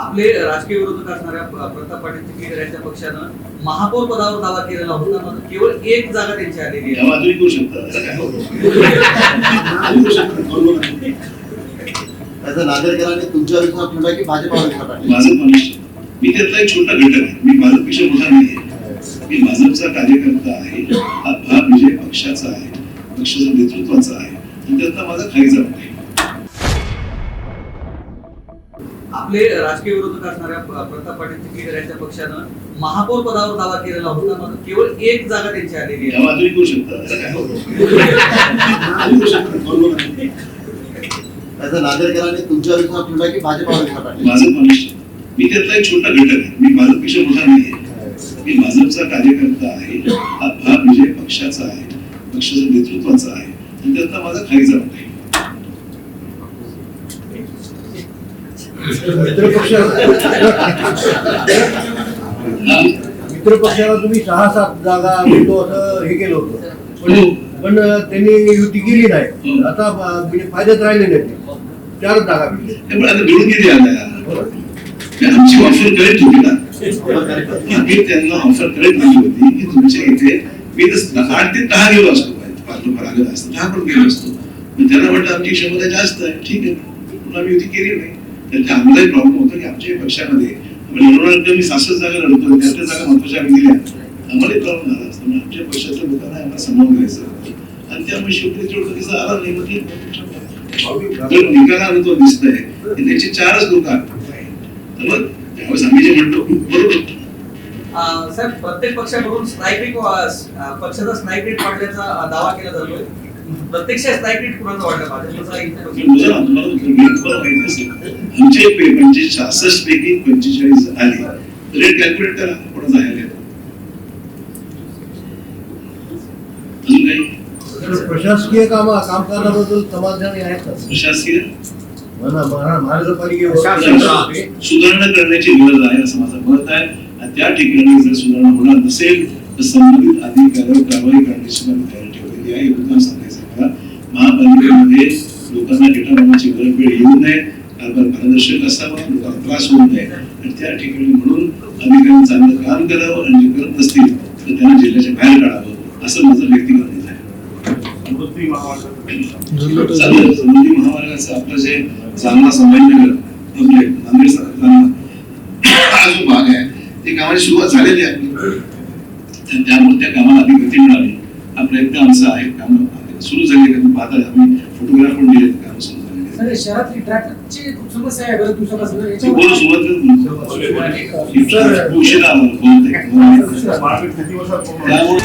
आपले राजकीय विरोधक असणाऱ्या प्रताप पाटील चिखलीकर यांच्या पक्षानं महापौर पदावर दावा केलेला होता, मात्र केवळ एक जागा त्यांची आलेली आहे. अजून करू शकता नांदेडकरांनी तुमच्यावर विश्वास ठेवला की भाजपवर विश्वास टाकला? माझं मनुष्य मी त्यातला एक छोटा घटक आहे. मी भाजपपेक्षा मोठा नाहीये. मी भाजपचा कार्यकर्ता आहे. हा भाग विजय पक्षाचा आहे, पक्षाच्या नेतृत्वाचा आहे, आणि त्यातला माझा खाईचा भाग आहे. आपले राजकीय विरोधक असणाऱ्या प्रताप पाटील चिखलीकर यांच्या पक्षानं महापौर पदावर दावा केलेला होता, मात्र केवळ एक जागा त्यांची आलेली आहे. अजून करू शकता नांदेडकरांनी तुमच्यावर विश्वास ठेवला की भाजपवर विश्वास टाकला? माझं मनुष्य मी त्यातला एक छोटा घटक आहे. मी भाजपपेक्षा मोठा नाहीये. मी भाजपचा कार्यकर्ता आहे. हा भाग विजय पक्षाचा आहे, पक्षाच्या नेतृत्वाचा आहे, आणि त्यातला माझा खाईचा भाग आहे. मित्र पक्षाला तुम्ही 6-7 जागा मिळतो असं हे केलं होतं, पण त्यांनी युती केली नाही. आता म्हणजे फायद्यात राहिले नाही. 4 जागा मिळते. आता निवडून किती आल्या आमची ऑफर करेक्ट होती ना. मी त्यांना ऑफर करेक्ट दिली होती की तुमच्या इथे मी 8 ते 10 गेलो असतो, 10 पण गेलो असतो. त्यांना म्हटलं आमची क्षमता जास्त आहे, ठीक आहे, म्हणून आम्ही युती केली नाही. त्यांच्या आम्हालाही प्रॉब्लेम होतो की आमच्या पक्षामध्ये लढवणार मी 66 जागा लढवतो, त्या जागा महत्वाच्या आम्ही दिल्या, आम्हालाही प्रॉब्लेम झाला असतो. आमच्या पक्षातल्या लोकांना आम्हाला समजावून घ्यायचं, आणि त्यामुळे शेवटी तेवढं आला नाही. म्हणजे निकाला अनुभव दिसतंय त्याची 4च लोक आहेत. मग त्यावेळेस आम्ही जे म्हणतो बरोबर. साहेब, प्रत्येक पक्षाकडून पक्षाचा स्ट्राईक रेट वाढल्याचा दावा केला जातोय. प्रत्यक्ष स्ट्राईक रेट कुणाचा वाढला? भाजपचा आमचे 65 पैकी 45 आले. रेट कॅल्क्युलेट करा कोणाचा आहे. अजून काही प्रशासकीय कामकाजाबद्दल समाधानी आहेत का? प्रशासकीय महानगरपालिकेवर सुधारणा करण्याची गरज आहे असं माझं मत आहे. आणि त्या ठिकाणी जर सुधारणा होणार नसेल तर संबंधित अधिकाऱ्यावर कारवाई करण्याची मला तयारी ठेवलेली आहे. एवढं सांगायचं मला. महापालिकेमध्ये लोकांना डेटा वेळ येऊ नये, कारभार पारदर्शक असावा, लोकांना त्रास होऊ नये, आणि त्या ठिकाणी म्हणून अधिकाऱ्यांनी चांगलं काम करावं, आणि जे करत नसतील तर त्यांना जिल्ह्याच्या बाहेर काढावं, असं माझं व्यक्तिगत आहे. समृद्धी महामार्गाचं आपलं जे जालना संभाजीनगर नांदेड हा जो भाग आहे ते कामाची सुरुवात झालेली आहे. त्यामुळे त्या कामाला अधिक गती मिळावी हा प्रयत्न आमचा आहे. काम सुरू झाले पाहता आम्ही फोटोग्राफ पण दिले, काम सुरू झाले. शहरातली ट्रॅफिकची खूप समस्या आहे. बरं दिवसापासून उशिरा त्यामुळे